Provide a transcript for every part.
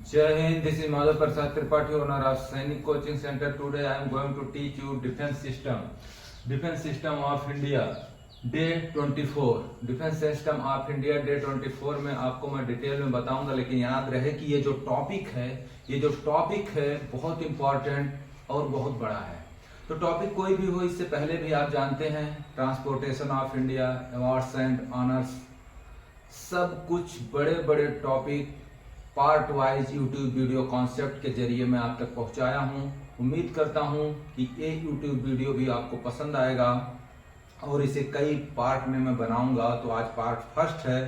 Jai Hind, this is Madhav Prasad Tripathi, owner of Sainik Coaching Center. Today I am going to teach you defense system of India, day 24. Defense system of India day 24 में आपको मैं detail में बताऊंगा, लेकिन याद रहे कि ये जो टॉपिक है बहुत इंपॉर्टेंट और बहुत बड़ा है। तो टॉपिक कोई भी हो, इससे पहले भी आप जानते हैं, transportation of India, awards and honours, सब कुछ बड़े बड़े topic part wise YouTube video concept के जरिए मैं आप तक पहुंचाया हूं। उम्मीद करता हूं कि ये यूट्यूब वीडियो भी आपको पसंद आएगा और इसे कई पार्ट में मैं बनाऊंगा। तो आज पार्ट फर्स्ट है,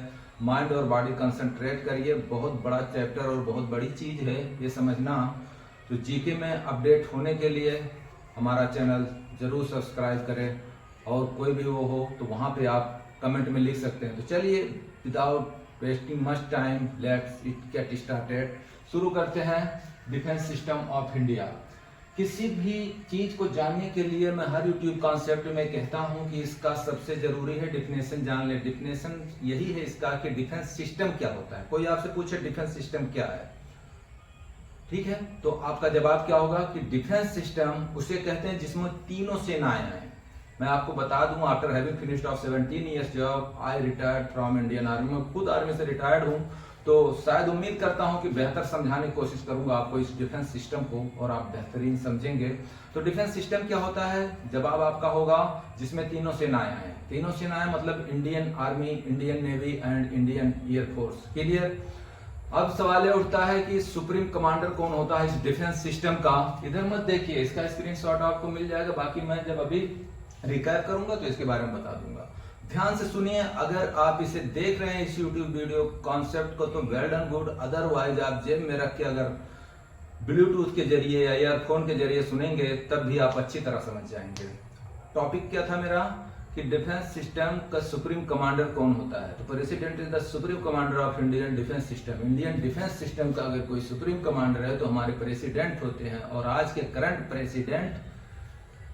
माइंड और बॉडी कंसंट्रेट करिए। बहुत बड़ा चैप्टर और बहुत बड़ी चीज है ये समझना। तो जीके में अपडेट होने के लिए हमारा चैनल जरूर सब्सक्राइब करें, और कोई भी वो हो तो वहाँ पे आप कमेंट में लिख सकते हैं। तो चलिए without wasting much time let's it get started. शुरू करते हैं डिफेंस सिस्टम ऑफ इंडिया। किसी भी चीज को जानने के लिए मैं हर यूट्यूब कॉन्सेप्ट में कहता हूं कि इसका सबसे जरूरी है डिफिनेशन जान ले। डिफिनेशन यही है इसका कि डिफेंस सिस्टम क्या होता है। कोई आपसे पूछे डिफेंस सिस्टम क्या है, ठीक है, तो आपका जवाब क्या होगा कि डिफेंस सिस्टम उसे कहते हैं जिसमें तीनों सेनाएं हैं। मैं आपको बता दूं, after having finished of 17 years job I retired from Indian army. मैं खुद आर्मी से रिटायर्ड हूं, तो शायद उम्मीद करता हूं कि बेहतर समझाने की कोशिश करूंगा आपको इस डिफेंस सिस्टम को, और आप बेहतरीन समझेंगे। तो डिफेंस सिस्टम क्या होता है, जवाब आपका होगा जिसमें तीनों सेनाएं हैं। तीनों सेनाएं मतलब Indian army, Indian navy and Indian air force. Clear. अब सवाल ये उठता है कि सुप्रीम कमांडर कौन होता है इस डिफेंस सिस्टम का। इधर मत देखिए, इसका स्क्रीनशॉट आपको मिल जाएगा, बाकी मैं जब अभी रिकैप करूंगा तो इसके बारे में बता दूंगा। ध्यान से सुनिए, अगर आप इसे देख रहे हैं इस यूट्यूब वीडियो कॉन्सेप्ट को तो वेल डन गुड, अदरवाइज आप जेब में रख के अगर ब्लूटूथ के जरिए या ईयरफोन के जरिए सुनेंगे तब भी आप अच्छी तरह समझ जाएंगे। टॉपिक क्या था मेरा कि डिफेंस सिस्टम का सुप्रीम कमांडर कौन होता है। तो president is the supreme commander of Indian defence system. Indian defence system का अगर कोई सुप्रीम कमांडर है तो हमारे प्रेसिडेंट होते हैं, और आज के करंट प्रेसिडेंट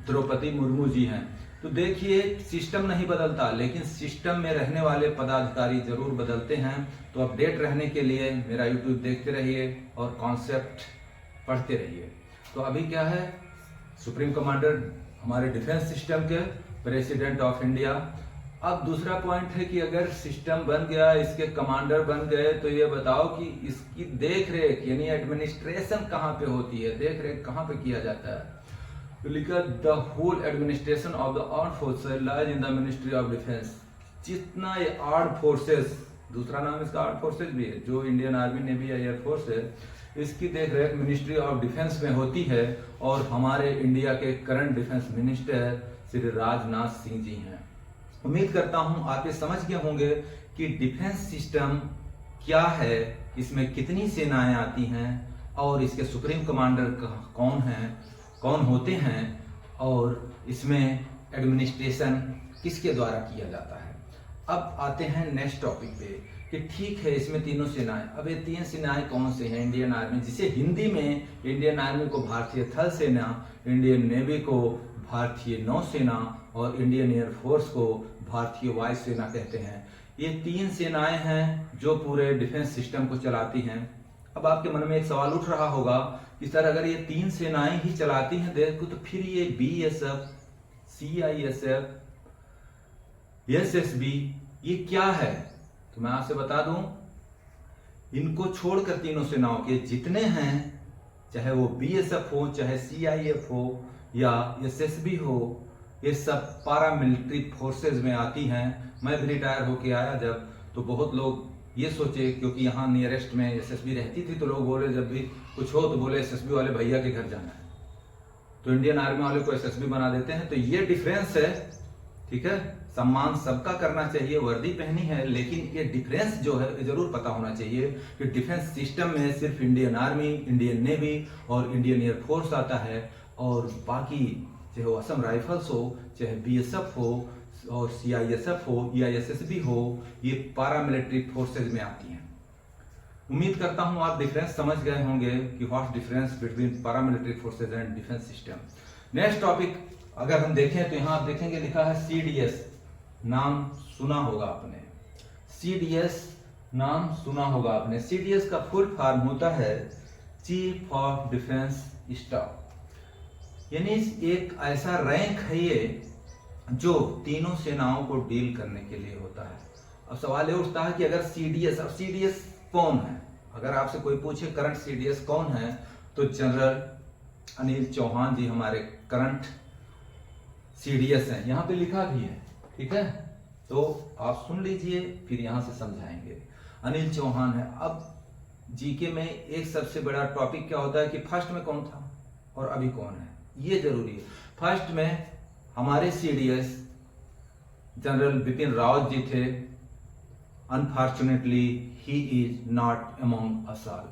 द्रौपदी मुर्मू जी हैं। तो देखिए, सिस्टम नहीं बदलता, लेकिन सिस्टम में रहने वाले पदाधिकारी जरूर बदलते हैं। तो अपडेट रहने के लिए मेरा यूट्यूब देखते रहिए और कॉन्सेप्ट पढ़ते रहिए। तो अभी क्या है, सुप्रीम कमांडर हमारे डिफेंस सिस्टम के प्रेसिडेंट ऑफ इंडिया। अब दूसरा पॉइंट है कि अगर सिस्टम बन गया, इसके कमांडर बन गए, तो ये बताओ कि इसकी देख रेख यानी एडमिनिस्ट्रेशन कहाँ पे होती है, देख रेख कहाँ पे किया जाता है। तो लिखा the whole administration of the armed forces lies in the ministry of defence. जितना ये आर्म्ड फोर्सेस, दूसरा नाम इसका आर्म्ड फोर्सेस भी है, जो इंडियन आर्मी नेवी या एयरफोर्स है, इसकी देखरेख मिनिस्ट्री ऑफ डिफेंस में होती है। और हमारे इंडिया के current defence minister Shri Rajnath Singh ji हैं। उम्मीद करता हूं आप ये समझ गए होंगे कि डिफेंस सिस्टम क्या है, इसमें कितनी सेनाएं आती हैं, और इसके सुप्रीम कमांडर कौन हैं, कौन होते हैं, और इसमें एडमिनिस्ट्रेशन किसके द्वारा किया जाता है। अब आते हैं नेक्स्ट टॉपिक पे कि ठीक है, इसमें तीनों सेनाएं। अब ये तीन सेनाएं कौन से हैं। इंडियन आर्मी, जिसे हिंदी में इंडियन आर्मी को भारतीय थल सेना, इंडियन नेवी को भारतीय नौसेना और इंडियन एयरफोर्स को भारतीय वायु सेना कहते हैं। ये तीन सेनाएं हैं जो पूरे डिफेंस सिस्टम को चलाती हैं। अब आपके मन में एक सवाल उठ रहा होगा कि सर अगर ये तीन सेनाएं ही चलाती हैं देखो, तो फिर ये BSF, CISF, SSB ये क्या है। तो मैं आपसे बता दूं, इनको छोड़कर तीनों सेनाओं के जितने हैं, चाहे वो BSF हो, चाहे CIF हो या SSB हो, ये सब पारामिलिट्री फोर्सेज में आती हैं। मैं भी रिटायर होके आया जब, तो बहुत लोग ये सोचे, क्योंकि यहाँ नियरेस्ट में SSB रहती थी, तो लोग बोले जब भी कुछ हो तो बोले SSB वाले भैया के घर जाना है, तो इंडियन आर्मी वाले को SSB बना देते हैं। तो ये डिफरेंस है, ठीक है। सम्मान सबका करना चाहिए, वर्दी पहनी है, लेकिन ये डिफरेंस जो है जरूर पता होना चाहिए कि डिफेंस सिस्टम में सिर्फ इंडियन आर्मी, इंडियन नेवी और इंडियन एयरफोर्स आता है, और बाकी चाहे वो असम राइफल्स हो, चाहे BSF हो और CISF हो या SSB हो, ये पारामिलिट्री फोर्सेज में आती हैं। उम्मीद करता हूं आप डिफरेंस समझ गए होंगे कि what difference between paramilitary forces and defence system. Next topic अगर हम देखें तो यहां आप देखेंगे लिखा है CDS, नाम सुना होगा आपने। CDS नाम सुना होगा आपने। सीडीएस का फुल फॉर्म होता है चीफ ऑफ डिफेंस स्टाफ, यानी एक ऐसा रैंक है ये जो तीनों सेनाओं को डील करने के लिए होता है। अब सवाल ये उठता है कि अगर सीडीएस, अब सीडीएस कौन है? अगर आपसे कोई पूछे करंट सीडीएस कौन है, तो जनरल अनिल चौहान जी हमारे करंट सीडीएस हैं, यहाँ पे लिखा भी है, ठीक है, तो आप सुन लीजिए फिर यहां से समझाएंगे। अनिल चौहान है। अब जीके में एक सबसे बड़ा टॉपिक क्या होता है कि फर्स्ट में कौन था और अभी कौन है, ये जरूरी है। फर्स्ट में हमारे सीडीएस जनरल बिपिन रावत जी थे। Unfortunately he is not among us all.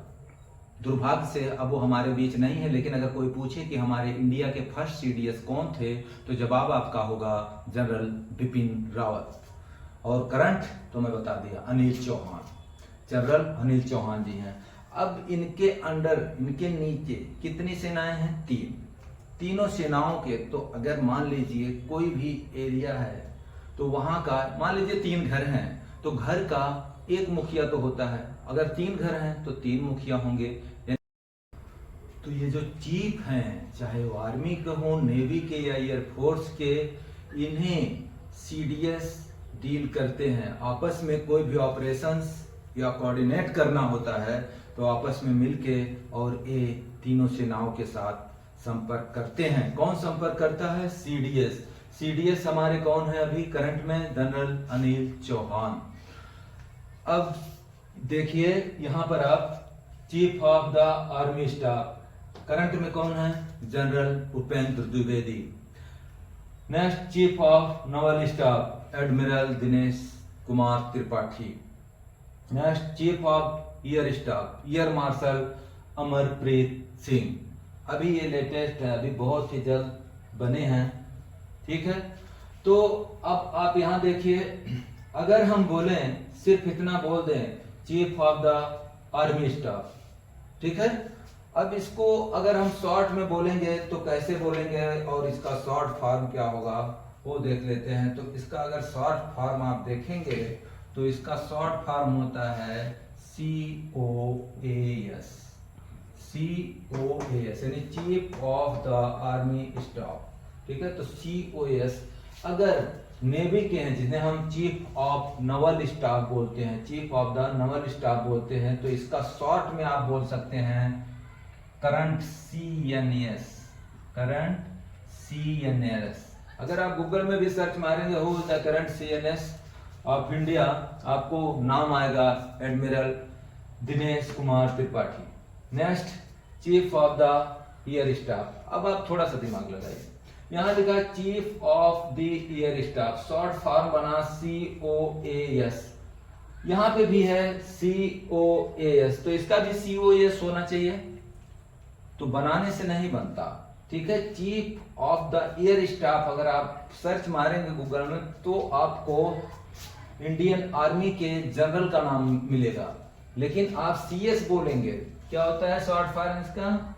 दुर्भाग्य से अब वो हमारे बीच नहीं है, लेकिन अगर कोई पूछे कि हमारे इंडिया के फर्स्ट सीडीएस कौन थे, तो जवाब आपका होगा जनरल बिपिन रावत। और करंट तो मैं बता दिया अनिल चौहान, जनरल अनिल चौहान जी हैं। अब इनके अंडर, इनके नीचे कितनी सेनाएं हैं? तीनों सेनाओं के, तो अगर मान लीजिए कोई भी एरिया है तो वहां का, मान लीजिए 3 घर हैं, तो घर का एक मुखिया तो होता है। अगर 3 घर हैं तो 3 मुखिया होंगे। तो ये जो चीफ हैं, चाहे वो आर्मी के हो, नेवी के या एयरफोर्स के, इन्हें सीडीएस डील करते हैं। आपस में कोई भी ऑपरेशंस या कोऑर्डिनेट करना होता है तो आपस में मिलके और ये तीनों सेनाओं के साथ संपर्क करते हैं। कौन संपर्क करता है? सीडीएस। सीडीएस हमारे कौन है अभी करंट में? जनरल अनिल चौहान। अब देखिए यहां पर आप chief of the army staff current में कौन है? General Upendra Dwivedi. Next chief of Naval staff admiral Dinesh Kumar Tripathi. Next chief of air staff air marshal Amarpreet Singh. अभी ये लेटेस्ट है, अभी बहुत ही जल्द बने हैं, ठीक है। तो अब आप यहां देखिए, अगर हम बोलें, सिर्फ इतना बोल दें chief of the army staff, ठीक है। अब इसको अगर हम शॉर्ट में बोलेंगे तो कैसे बोलेंगे और इसका शॉर्ट फॉर्म क्या होगा वो देख लेते हैं। तो इसका अगर शॉर्ट फॉर्म आप देखेंगे तो इसका शॉर्ट फॉर्म होता है COAS, COAS यानी chief of the army staff, ठीक है। तो COAS। अगर नेवी के हैं जिन्हें हम चीफ ऑफ नवल स्टाफ बोलते हैं, chief of the Naval staff बोलते हैं, तो इसका शॉर्ट में आप बोल सकते हैं करंट CNS, करंट CNS। अगर आप गूगल में भी सर्च मारेंगे who is the current CNS of India, आपको नाम आएगा admiral Dinesh Kumar Tripathi. Next chief of the air staff. अब आप थोड़ा सा दिमाग लगाइए, यहां लिखा chief of the air staff, short form बना COAS। यहां पे भी है COAS, तो इसका भी COAS होना चाहिए, तो बनाने से नहीं बनता, ठीक है। Chief of the air staff अगर आप सर्च मारेंगे गूगल में तो आपको इंडियन आर्मी के जनरल का नाम मिलेगा, लेकिन आप CS बोलेंगे, क्या होता है शॉर्ट फॉर्म इसका?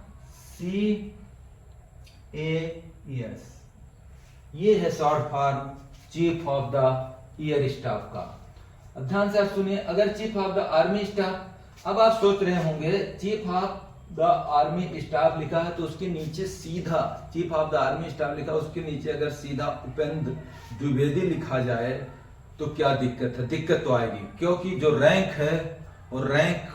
CAS। ये है short form chief of the air staff का। अब ध्यान से आप सुनिए, अगर chief of the army staff, अब आप सोच रहे होंगे chief of the army staff लिखा है तो उसके नीचे सीधा chief of the army staff लिखा, उसके नीचे अगर सीधा उपेंद्र द्विवेदी लिखा जाए तो क्या दिक्कत है? दिक्कत तो आएगी, क्योंकि जो रैंक है वो रैंक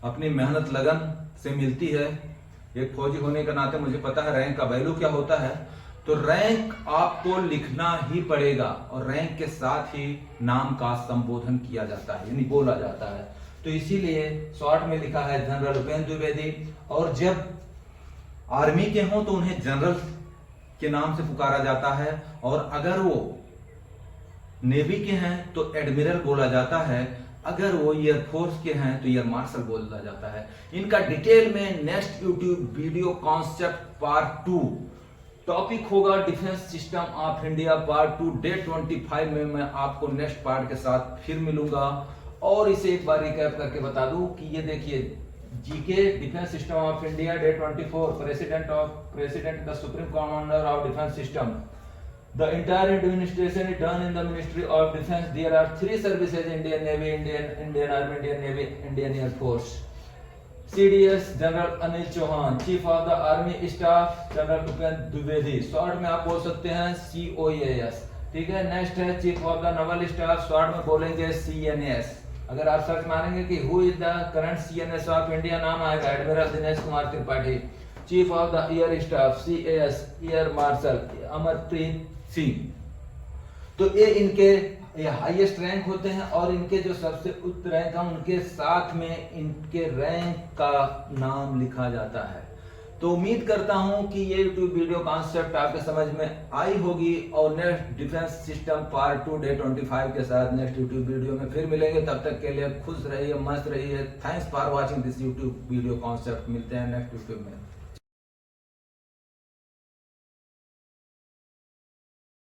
अपनी मेहनत लगन से मिलती है। एक फौजी होने के नाते मुझे पता है रैंक का वैल्यू क्या होता है, तो रैंक आपको लिखना ही पड़ेगा और रैंक के साथ ही नाम का संबोधन किया जाता है, यानी बोला जाता है। तो इसीलिए शॉर्ट में लिखा है जनरल उपेंद्र द्विवेदी, और जब आर्मी के हों तो उन्हें जनरल के नाम से पुकारा जाता है, और अगर वो नेवी के हैं तो एडमिरल बोला जाता है, अगर वो एयरफोर्स के हैं तो एयर मार्शल बोला जाता है। इनका डिटेल में next YouTube video concept part 2 topic होगा defence system of India part 2 day 25 में मैं आपको नेक्स्ट पार्ट के साथ फिर मिलूंगा। और इसे एक बार रिकैप करके बता दूं कि ये देखिए GK defence system of India day 24 president the supreme commander of defence system The entire administration is done in the Ministry of Defence. There are 3 services: Indian Navy, Indian Army, Indian Navy, Indian Air Force. CDS General Anil Chauhan, Chief of the Army Staff General Upendra Dwivedi, short में आप बोल सकते हैं COAS, ठीक है। Next है chief of the Naval staff, short में बोलेंगे CNS। अगर आप सर्च मारेंगे कि who is the current CNS of India, नाम आएगा admiral Dinesh Kumar Tripathi. Chief of the air staff CAS air marshal Amarpreet Singh. तो ये इनके हाईएस्ट रैंक होते हैं और इनके जो सबसे उच्च रैंक है उनके साथ में इनके रैंक का नाम लिखा जाता है। तो उम्मीद करता हूं कि ये यूट्यूब वीडियो कॉन्सेप्ट आपके समझ में आई होगी और next defence system part 2 day 25 के साथ नेक्स्ट यूट्यूब वीडियो में फिर मिलेंगे। तब तक के लिए खुश रहिए, मस्त रहिए। Thanks for watching this YouTube video concept. मिलते हैं नेक्स्ट यूट्यूब में।